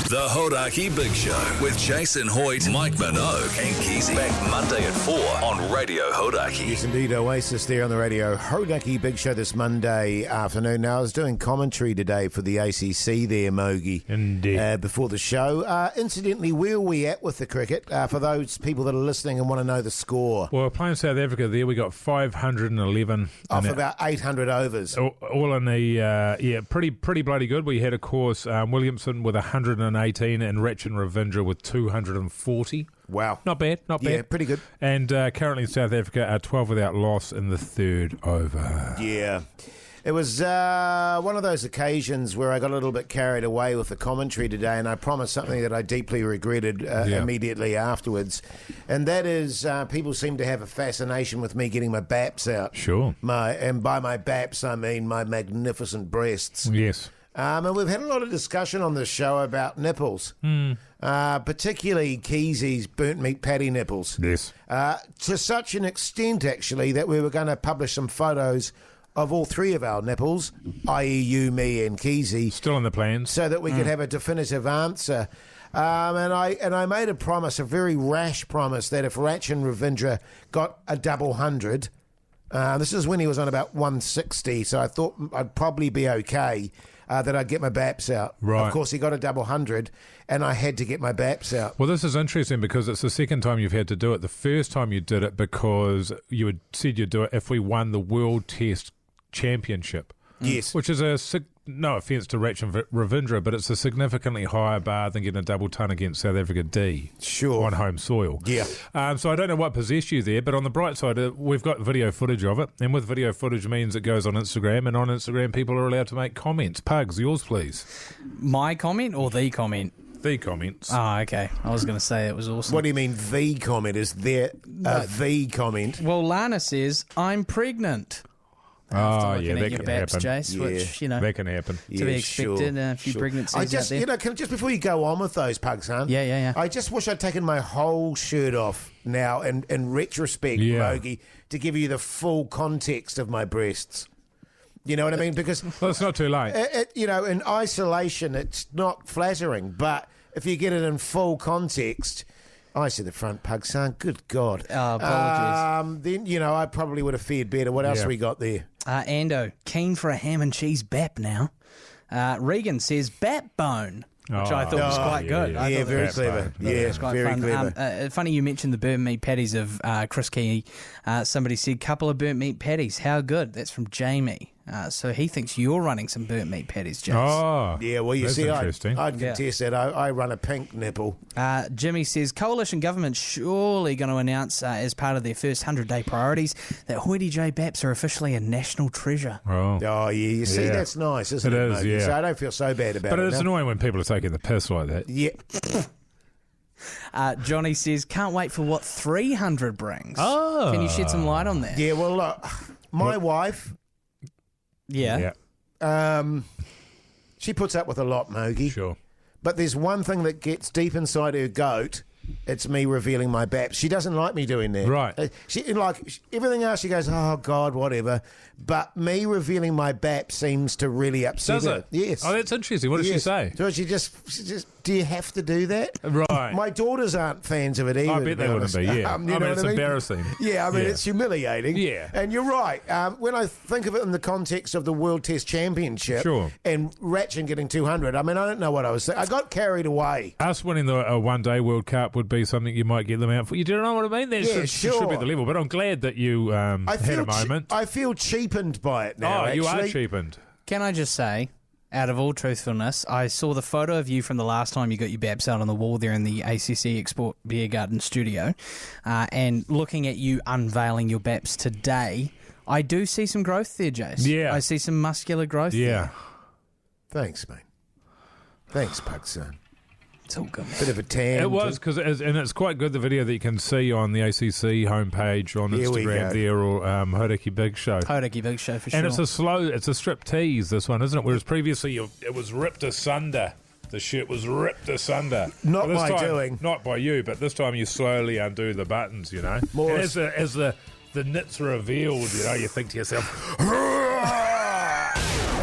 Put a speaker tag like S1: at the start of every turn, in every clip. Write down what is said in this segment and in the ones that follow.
S1: The Hauraki Big Show with Jason Hoyte, Mike Minogue and Keyzie. Back Monday at 4 on Radio Hauraki.
S2: Yes, indeed. Oasis there on the radio. Hauraki Big Show this Monday afternoon. Now, I was doing commentary today for the ACC there, Mogi.
S3: Indeed.
S2: Before the show. Incidentally, where are we at with the cricket? For those people that are listening and want to know the score.
S3: Well, we're playing South Africa there. We got 511.
S2: Off about 800 overs.
S3: All in the, pretty bloody good. We had, of course, Williamson with 118 and Ratchin Ravindra with 240.
S2: Wow.
S3: Not bad.
S2: Yeah, pretty good.
S3: And currently South Africa are 12 without loss in the third over.
S2: Yeah. It was one of those occasions where I got a little bit carried away with the commentary today, and I promised something that I deeply regretted immediately afterwards. And that is, people seem to have a fascination with me getting my baps out.
S3: Sure.
S2: And by my baps, I mean my magnificent breasts.
S3: Yes.
S2: And we've had a lot of discussion on this show about nipples, particularly Keyzie's burnt meat patty nipples.
S3: Yes.
S2: To such an extent, actually, that we were going to publish some photos of all three of our nipples, i.e. you, me and Keyzie.
S3: Still in the plans.
S2: So that we could have a definitive answer. And I made a promise, a very rash promise, that if Ratchin Ravindra got a double 100, this is when he was on about 160, so I thought I'd probably be okay, that I'd get my baps out.
S3: Right.
S2: Of course, he got a double 100, and I had to get my baps out.
S3: Well, this is interesting because it's the second time you've had to do it. The first time you did it because you had said you'd do it if we won the World Test Championship.
S2: Yes.
S3: Which is no offence to Ratchin Ravindra, but it's a significantly higher bar than getting a double ton against South Africa D.
S2: Sure.
S3: On home soil.
S2: Yeah.
S3: So I don't know what possessed you there, but on the bright side, we've got video footage of it, and with video footage means it goes on Instagram, and on Instagram people are allowed to make comments. Pugs, yours please.
S4: My comment or the comment?
S3: The comments.
S4: Oh, okay. I was going to say it was awesome.
S2: What do you mean the comment? Is there the comment?
S4: Well, Lana says, I'm pregnant.
S3: Oh, yeah, that
S4: your
S3: can
S4: baps,
S3: happen.
S4: Jace, which,
S3: that can happen.
S4: To be expected, a few pregnancies out there.
S2: Just before you go on with those, Pugs, hon.
S4: Yeah.
S2: I just wish I'd taken my whole shirt off now, and in retrospect, Mogi, to give you the full context of my breasts. You know what I mean? Because
S3: well, it's not too late.
S2: In isolation, it's not flattering, but if you get it in full context, I see the front, Pug, son. Good God.
S4: Oh, apologies.
S2: Then, I probably would have fared better. What else we got there?
S4: Ando, keen for a ham and cheese bap now. Regan says bap bone, which I thought was quite good.
S2: Yeah, very clever. Yeah,
S4: it was quite
S2: very
S4: fun.
S2: clever.
S4: Funny you mentioned the burnt meat patties of Chris Key. Somebody said, couple of burnt meat patties. How good? That's from Jamie. So he thinks you're running some burnt meat patties, James.
S3: Oh,
S2: yeah, well, you see, I'd
S3: interesting.
S2: contest that. I run a pink nipple.
S4: Jimmy says, coalition government surely going to announce as part of their first 100-day priorities that Hoyte J Baps are officially a national treasure.
S3: Oh,
S2: yeah, you see, that's nice, isn't it?
S3: It is, yeah.
S2: So I don't feel so bad about it.
S3: But it's annoying when people are taking the piss like that.
S2: Yeah.
S4: Johnny says, can't wait for what 300 brings.
S3: Oh.
S4: Can you shed some light on that?
S2: Yeah, well, look, my wife...
S4: Yeah.
S2: She puts up with a lot, Mogi.
S3: Sure.
S2: But there's one thing that gets deep inside her goat. It's me revealing my baps. She doesn't like me doing that.
S3: Right.
S2: Everything else, she goes, oh, God, whatever. But me revealing my baps seems to really upset her.
S3: Does it?
S2: Yes.
S3: Oh, that's interesting. What does she say?
S2: So she just, do you have to do that?
S3: Right.
S2: My daughters aren't fans of it either.
S3: I bet they wouldn't be, yeah. It's embarrassing.
S2: Yeah, it's humiliating.
S3: Yeah.
S2: And you're right. When I think of it in the context of the World Test Championship and Ratchin getting 200, I don't know what I was saying. I got carried away.
S3: Us winning the one-day World Cup would be something you might get them out for. You don't know what I mean? That should be the level. But I'm glad that you had a moment.
S2: I feel cheapened by it now,
S3: you are cheapened.
S4: Can I just say, out of all truthfulness, I saw the photo of you from the last time you got your baps out on the wall there in the ACC Export Beer Garden studio, and looking at you unveiling your baps today, I do see some growth there, Jace.
S3: Yeah.
S4: I see some muscular growth there.
S2: Thanks, mate. Thanks, Pug, son.
S4: It's all good.
S2: Bit of a tan.
S3: It was, and it's quite good, the video that you can see on the ACC homepage on Instagram there, or Hauraki Big Show.
S4: Hauraki Big Show, for sure.
S3: And it's a strip tease, this one, isn't it? Whereas previously it was ripped asunder. The shirt was ripped asunder.
S2: Not by doing.
S3: Not by you, but this time you slowly undo the buttons,
S2: More
S3: and as the knits revealed, you think to yourself...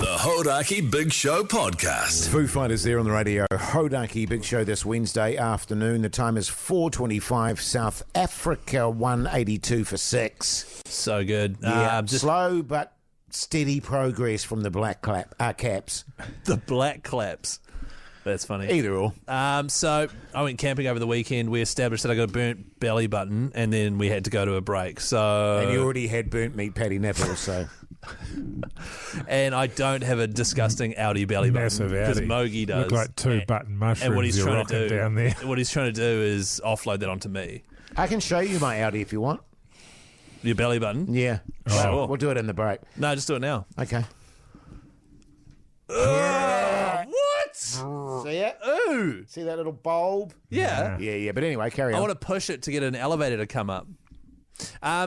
S1: The Hauraki Big Show podcast.
S2: Foo Fighters there on the radio. Hauraki Big Show this Wednesday afternoon. The time is 4:25. South Africa 182 for 6.
S5: So good.
S2: Yeah, slow but steady progress from the Black Caps.
S5: The Black Claps. That's funny.
S2: Either or.
S5: So I went camping over the weekend. We established that I got a burnt belly button, and then we had to go to a break. So
S2: And you already had burnt meat patty nipples, so...
S5: And I don't have a disgusting outie belly button.
S3: Massive
S5: because
S3: outie.
S5: Mogi does.
S3: Look like two button mushrooms.
S5: And what he's
S3: you're
S5: trying to
S3: rocking
S5: do
S3: down there.
S5: What he's trying to do is offload that onto me.
S2: I can show you my Audi if you want.
S5: Your belly button?
S2: Yeah.
S5: Sure.
S2: We'll do it in the break.
S5: No, just do it now.
S2: Okay.
S5: What?
S2: See it?
S5: Ooh.
S2: See that little bulb?
S5: Yeah.
S2: Yeah. But anyway, carry
S5: I
S2: on.
S5: want to push it to get an elevator to come up.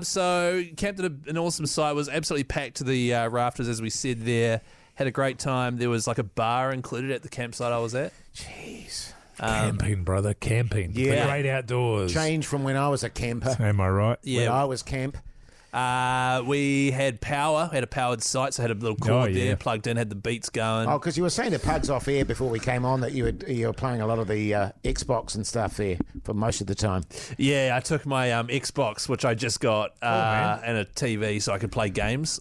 S5: So camped at an awesome site. Was absolutely packed to the rafters, as we said there. Had a great time. There was like a bar included at the campsite I was at.
S2: Jeez.
S3: Camping, brother, camping.
S2: Yeah.
S3: The great outdoors.
S2: Change from when I was a camper.
S3: Am I right?
S2: When
S5: Yeah.
S2: I was camp.
S5: We had power. Had a powered site, so had a little cord
S3: yeah.
S5: there, plugged in, had the beats going.
S2: Oh, because you were saying to Pugs off air before we came on that you were playing a lot of the Xbox and stuff there for most of the time.
S5: Yeah, I took my Xbox, which I just got,
S3: man.
S5: and a TV so I could play games.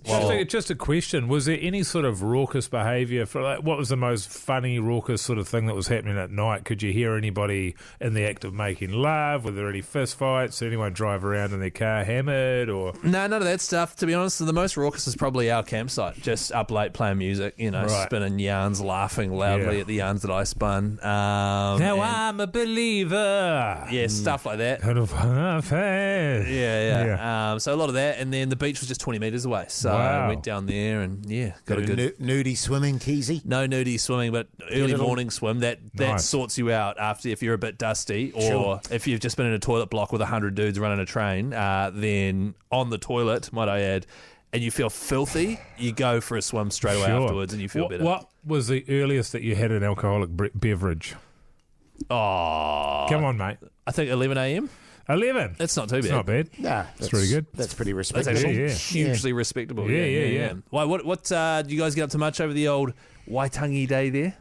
S3: Just a question. Was there any sort of raucous behaviour? What was the most funny, raucous sort of thing that was happening at night? Could you hear anybody in the act of making love? Were there any fist fights? Did anyone drive around in their car hammered? Or
S5: No, none of that stuff. To be honest, the most raucous is probably our campsite. Just up late playing music,
S3: Right.
S5: spinning yarns, laughing loudly
S3: Yeah.
S5: at the yarns that I spun.
S3: now
S5: and-
S3: I'm a believer.
S5: Yeah, stuff like that.
S3: Yeah.
S5: So a lot of that, and then the beach was just 20 metres away. So I
S3: Wow.
S5: went down there and got a
S2: Got
S5: good.
S2: nudie swimming, Keyzie.
S5: No nudie swimming, but early
S2: little-
S5: morning swim. That
S3: Nice.
S5: sorts you out after if you're a bit dusty, or
S2: Sure.
S5: if you've just been in a toilet block with 100 dudes running a train. Then on the toilet, might I add, and you feel filthy, you go for a swim straight away
S3: Sure.
S5: afterwards, and you feel better.
S3: What was the earliest that you had an alcoholic beverage?
S5: Oh,
S3: Come on, mate.
S5: I think 11 a.m.
S3: 11.
S5: That's not too bad.
S3: It's not bad.
S2: Nah, that's
S3: pretty good.
S2: That's pretty
S5: That's
S2: respectable.
S5: actually
S3: Yeah.
S5: hugely respectable.
S3: Yeah.
S5: Why? What? Did you guys get up to much over the old Waitangi Day there?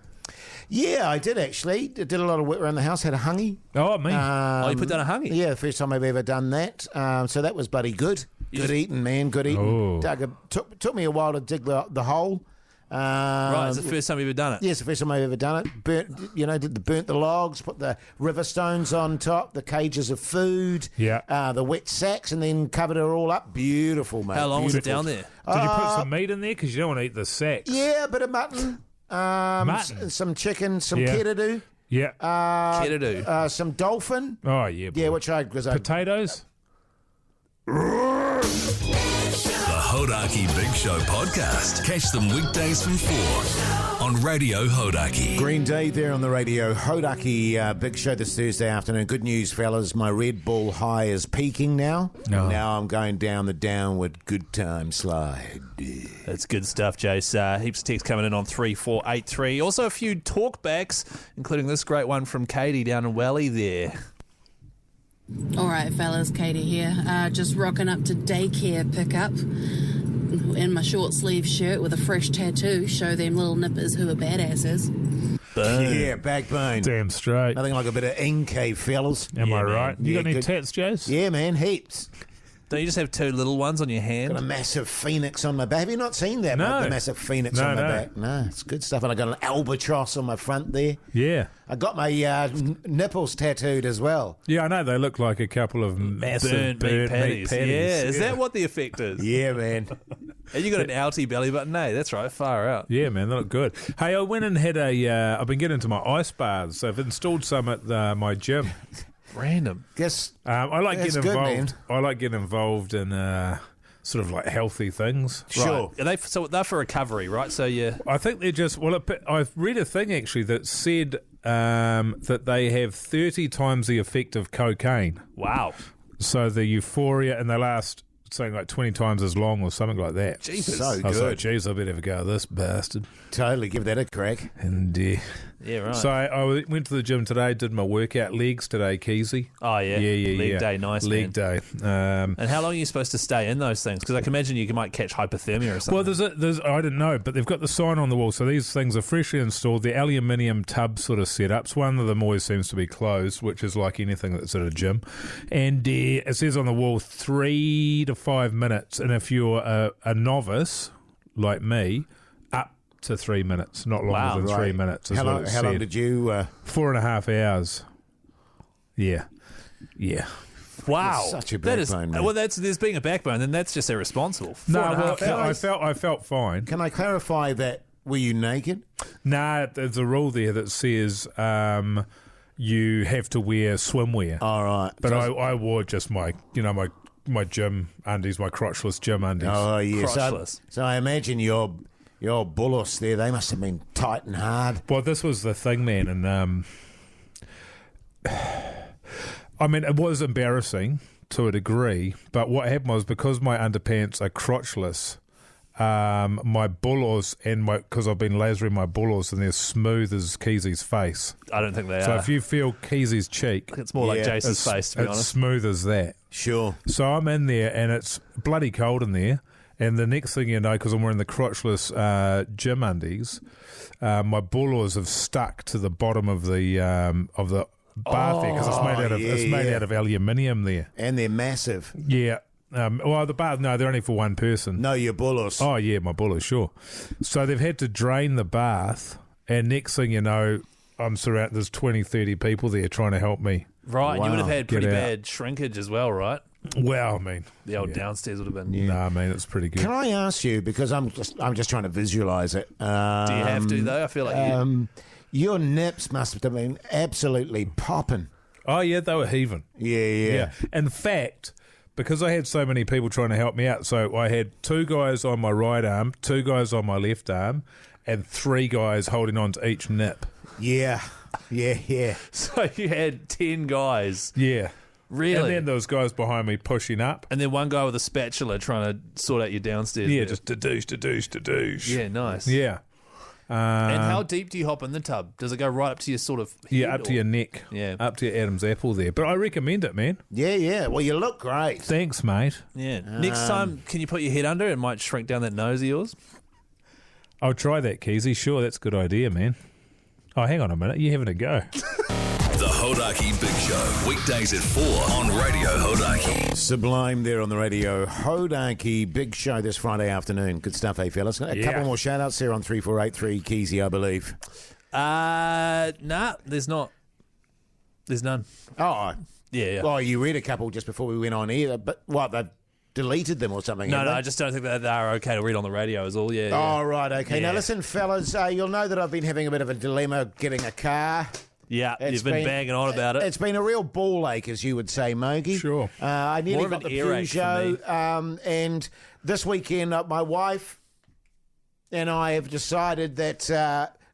S2: Yeah, I did actually. Did a lot of work around the house. Had a hungy.
S3: Oh, me.
S5: Oh, you put down a hungy.
S2: Yeah, the first time I've ever done that. So that was bloody good. Good eating, man. Good eating.
S3: Oh.
S2: Took me a while to dig the hole.
S5: Right, it's the first time you've ever done it.
S2: Yeah, it's the first time I've ever done it. Burnt the logs, put the river stones on top, the cages of food,
S3: Yeah.
S2: the wet sacks, and then covered it all up. Beautiful, mate.
S5: How long was it
S2: Beautiful.
S5: down there?
S3: Did you put some meat in there? Because you don't want to eat the sacks.
S2: Yeah, a bit of mutton.
S3: Mutton?
S2: Some chicken, some
S3: Yeah.
S2: kedidoo,
S3: Yeah.
S5: Kedidoo.
S2: some dolphin.
S3: Oh, yeah. Boy.
S2: Yeah, which I
S3: Potatoes?
S1: The Hauraki Big Show podcast. Catch them weekdays from 4 on Radio Hauraki.
S2: Green Day there on the radio. Hauraki Big Show this Thursday afternoon. Good news, fellas. My Red Bull high is peaking now.
S3: No.
S2: Now I'm going down the downward good time slide.
S5: That's good stuff, Jace. Heaps of texts coming in on 3483. Also a few talkbacks, including this great one from Katie down in Welly there.
S6: All right, fellas, Katie here. Just rocking up to daycare pickup in my short sleeve shirt with a fresh tattoo. Show them little nippers who are badasses.
S2: Yeah, backbone.
S3: Damn straight.
S2: Nothing like a bit of NK, fellas.
S3: Am I
S5: man.
S3: right? You
S2: Yeah,
S3: got any
S2: good.
S3: tats, Jace?
S2: Yeah, man, heaps.
S5: Don't you just have two little ones on your hand?
S2: Got a massive phoenix on my back. Have you not seen that?
S3: No.
S2: The massive phoenix
S3: No,
S2: on my
S3: no.
S2: back. No, it's good stuff. And I got an albatross on my front there.
S3: Yeah.
S2: I got my nipples tattooed as well.
S3: Yeah, I know. They look like a couple of massive
S5: Burnt meat
S3: patties.
S5: patties. Yeah, is that what the effect is?
S2: Yeah, man.
S5: And you got an outie belly button? Hey, that's right, far out.
S3: Yeah, man, they look good. Hey, I went and had I've been getting into my ice baths. So I've installed some at my gym.
S5: Random.
S2: Guess
S3: I like
S2: That's
S3: getting
S2: good,
S3: involved. I like getting involved in sort of like healthy things.
S2: Sure.
S5: Right. They're for recovery, right? So yeah.
S3: I think they're just I've read a thing actually that said that they have 30 times the effect of cocaine.
S5: Wow.
S3: So the euphoria, and they last something like 20 times as long or something like that.
S2: so
S3: I was like,
S2: good.
S3: geez, I better have a go at this bastard.
S2: Totally give that a crack.
S3: And
S5: Yeah, right.
S3: So I went to the gym today, did my workout, legs today, Keyzie.
S5: Oh, yeah. Leg day, nice,
S3: Leg day.
S5: And how long are you supposed to stay in those things? Because I can imagine you might catch hypothermia or something.
S3: Well, there's I didn't know, but they've got the sign on the wall. So these things are freshly installed. They're aluminium tub sort of setups. One of them always seems to be closed, which is like anything that's at a gym. And it says on the wall 3 to 5 minutes. And if you're a novice like me, up to 3 minutes, not longer than 3 minutes. Is
S2: How long did you?
S3: 4.5 hours. Yeah.
S5: Wow,
S2: Such a
S5: that is
S2: backbone, man.
S5: well. There's being a backbone, then that's just irresponsible.
S3: I felt fine.
S2: Can I clarify that? Were you naked?
S3: Nah, there's a rule there that says you have to wear swimwear.
S2: All right,
S3: But I wore just my gym undies, my crotchless gym undies.
S2: Oh yeah,
S5: Crotchless.
S2: so I imagine your bullies there. They must have been tight and hard.
S3: Well, this was the thing, man, and I mean, it was embarrassing to a degree, but what happened was because my underpants are crotchless, my bullies and because I've been lasering my bullies and they're smooth as Keyzie's face.
S5: I don't think they
S3: So
S5: are.
S3: if you feel Keyzie's cheek,
S5: It's more like
S2: Yeah,
S5: Jason's face, to be
S3: it's
S5: honest.
S3: smooth as that.
S2: Sure.
S3: So I'm in there and it's bloody cold in there. And the next thing you know, because I'm wearing the crotchless gym undies, my bullies have stuck to the bottom of the bath there because it's made out of aluminium there.
S2: And they're massive.
S3: Yeah. Well, the bath, no, they're only for one person.
S2: No, your bullies.
S3: Oh, yeah, my bullies, sure. So they've had to drain the bath, and next thing you know, I'm surrounded, there's 20, 30 people there trying to help me.
S5: Right, you would have had
S3: Get
S5: pretty
S3: out.
S5: bad shrinkage as well, right?
S3: Well, I mean,
S5: The old downstairs would have been.
S3: nah, I mean, it's pretty good.
S2: Can I ask you, because I'm just trying to visualise it.
S5: Do you have to though? I feel like
S2: Your nips must have been absolutely popping.
S3: Oh, yeah, they were heaving.
S2: Yeah.
S3: In fact, because I had so many people trying to help me out, so I had 2 guys on my right arm, 2 guys on my left arm, and 3 guys holding on to each nip.
S2: Yeah.
S5: so you had 10 guys,
S3: Yeah.
S5: really,
S3: And then there was guys behind me pushing up.
S5: and then one guy with a spatula trying to sort out your downstairs.
S3: Yeah,
S5: there.
S3: just to-douche.
S5: yeah, nice.
S3: Yeah.
S5: And how deep do you hop in the tub? Does it go right up to your sort of head,
S3: Yeah, up to
S5: or-
S3: your neck.
S5: Yeah.
S3: Up to your Adam's apple there. But I recommend it, man.
S2: Yeah. Well, you look great.
S3: Thanks, mate.
S5: Yeah. Next time, can you put your head under? It might shrink down that nose of yours.
S3: I'll try that, Keyzie. Sure, that's a good idea, man. Oh, hang on a minute. You're having a go.
S1: The Hauraki Big Show, weekdays at 4 on Radio Hauraki.
S2: Sublime there on the radio. Hauraki Big Show this Friday afternoon. Good stuff, eh, fellas? A couple more shout-outs there on 3483 Keyzie, I believe.
S5: Nah, there's not. There's none.
S2: Oh,
S5: Yeah.
S2: well, you read a couple just before we went on air, but what, they've deleted them or something?
S5: No,
S2: have
S5: no,
S2: they?
S5: I just don't think that they are okay to read on the radio is all. Yeah.
S2: Oh, right, okay.
S5: Yeah.
S2: Now, listen, fellas, you'll know that I've been having a bit of a dilemma getting a car.
S5: Yeah,
S2: It's
S5: you've been banging on about it.
S2: It's been a real ball ache, as you would say, Mogi.
S3: Sure.
S2: I nearly
S5: More of
S2: got
S5: an
S2: the
S5: earache for
S2: Peugeot, and this weekend my wife and I have decided that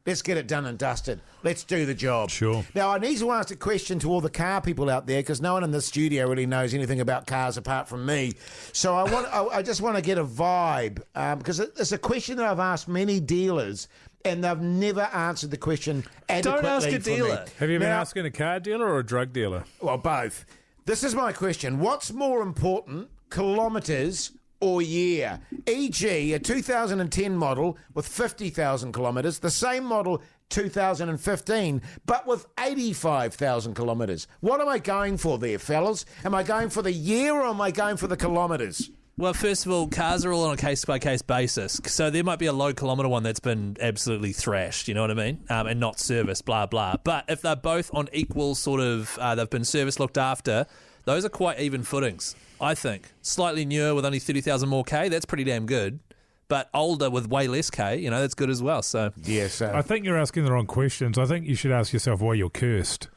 S2: let's get it done and dusted. Let's do the job.
S3: Sure.
S2: Now, I need to ask a question to all the car people out there because no one in the studio really knows anything about cars apart from me. So I just want to get a vibe because it's a question that I've asked many dealers and they've never answered the question adequately.
S5: Don't ask a
S2: for me.
S5: dealer.
S3: Have you been
S2: Now-
S3: asking a car dealer or a drug dealer?
S2: Well, both. This is my question. What's more important, kilometres or year? E.g., a 2010 model with 50,000 kilometres, the same model 2015, but with 85,000 kilometres. What am I going for there, fellas? Am I going for the year or am I going for the kilometres?
S5: Well, first of all, cars are all on a case-by-case basis. So there might be a low-kilometre one that's been absolutely thrashed, you know what I mean? And not serviced, blah, blah. But if they're both on equal sort of, they've been serviced, looked after, those are quite even footings, I think. Slightly newer with only 30,000 more K, that's pretty damn good. But older with way less K, you know, that's good as well. So
S2: Yes.
S3: I think you're asking the wrong questions. I think you should ask yourself why you're cursed.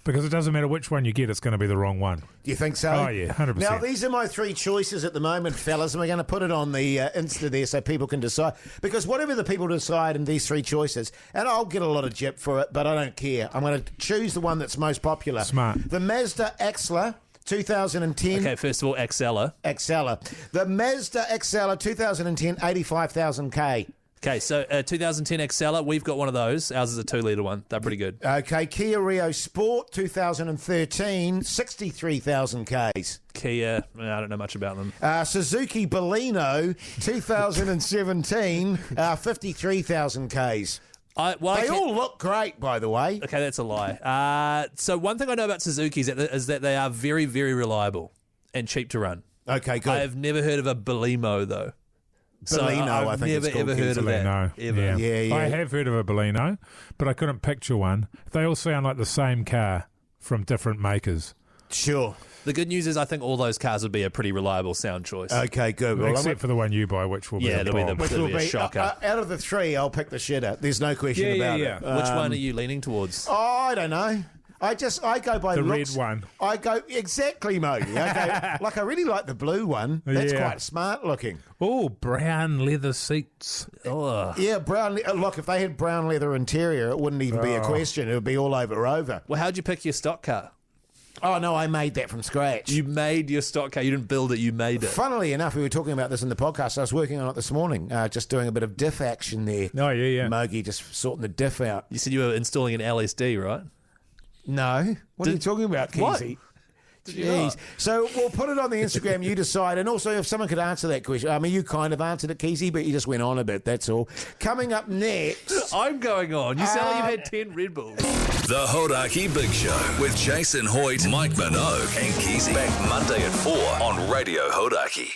S3: Because it doesn't matter which one you get, it's going to be the wrong one.
S2: Do you think so?
S3: Oh, yeah, 100%.
S2: Now, these are my 3 choices at the moment, fellas, and we're going to put it on the Insta there so people can decide. Because whatever the people decide in these 3 choices, and I'll get a lot of jip for it, but I don't care. I'm going to choose the one that's most popular.
S3: Smart.
S2: The Mazda Axler 2010.
S5: okay, first of all, Axella.
S2: Axela. The Mazda Axela 2010, 85,000 K.
S5: Okay, so 2010 Excella, we've got one of those. Ours is a 2-litre one. They're pretty good.
S2: Okay, Kia Rio Sport 2013, 63,000 Ks.
S5: Kia, I don't know much about them.
S2: Suzuki Baleno 2017, 53,000 Ks. They all look great, by the way.
S5: Okay, that's a lie. So one thing I know about Suzuki is that they are very, very reliable and cheap to run.
S2: Okay, good.
S5: I have never heard of a Baleno, though.
S2: Baleno, I think
S5: never
S2: it's called.
S5: ever heard of that.
S3: Baleno.
S5: Ever.
S2: Yeah.
S3: I have heard of a Baleno, but I couldn't picture one. They all sound like the same car from different makers.
S2: Sure.
S5: The good news is I think all those cars would be a pretty reliable sound choice.
S2: Okay, good. Well,
S3: Except for the one you buy, which will be a
S5: it'll be
S3: bomb.
S2: which
S5: It'll
S2: will
S5: be a
S2: be
S5: shocker.
S2: out of the three, I'll pick the shitter. There's no question about it.
S5: Which one are you leaning towards?
S2: Oh, I don't know. I go by
S3: The
S2: looks.
S3: red one.
S2: I go exactly, Mogi. I really like the blue one. That's
S3: Yeah.
S2: quite smart looking.
S3: Oh, brown leather seats.
S5: Oh.
S2: Yeah, brown. Look, if they had brown leather interior, it wouldn't even be a question. It would be all over Rover.
S5: Well, how'd you pick your stock car?
S2: Oh no, I made that from scratch.
S5: You made your stock car. You didn't build it. You made it.
S2: Funnily enough, we were talking about this in the podcast. I was working on it this morning, just doing a bit of diff action there.
S3: Oh, yeah.
S2: Mogi just sorting the diff out.
S5: You said you were installing an LSD, right?
S2: No. What are you talking about,
S5: What?
S2: Keyzie?
S5: you
S2: Jeez.
S5: not?
S2: So we'll put it on the Instagram, you decide. And also, if someone could answer that question. I mean, you kind of answered it, Keyzie, but you just went on a bit, that's all. Coming up next...
S5: I'm going on. You sound like you've had 10 Red Bulls.
S1: The Hauraki Big Show with Jason Hoyte, Mike Minogue and Keyzie. Back Monday at 4 on Radio Hauraki.